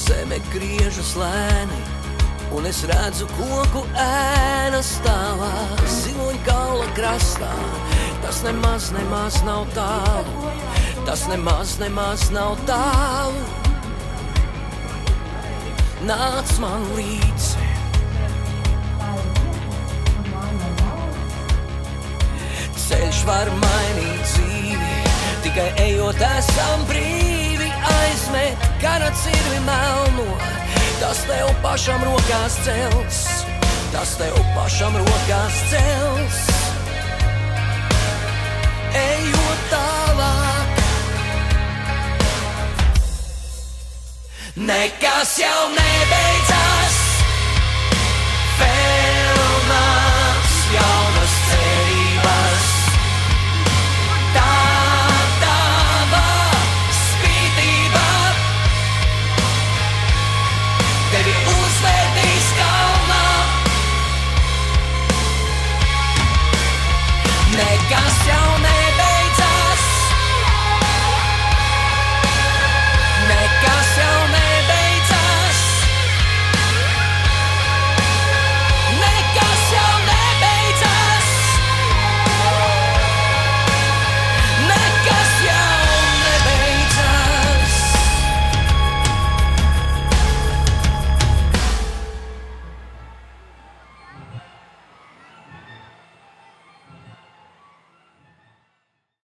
Zeme griežas lēni, un es redzu koku ēnas tavā ziloņkala krastā. Tas nemaz, nemaz nav tālu, tas nemaz, nemaz nav tālu. Nāc man līdzi. Ceļš var mainīt dzīvi, tikai ejot esam brīvi. Aizmet kara cirvi melno, tas tev pašam rokās cels, tas tev pašam rokās cels. Ejot tālāk, nekas jau nebeidz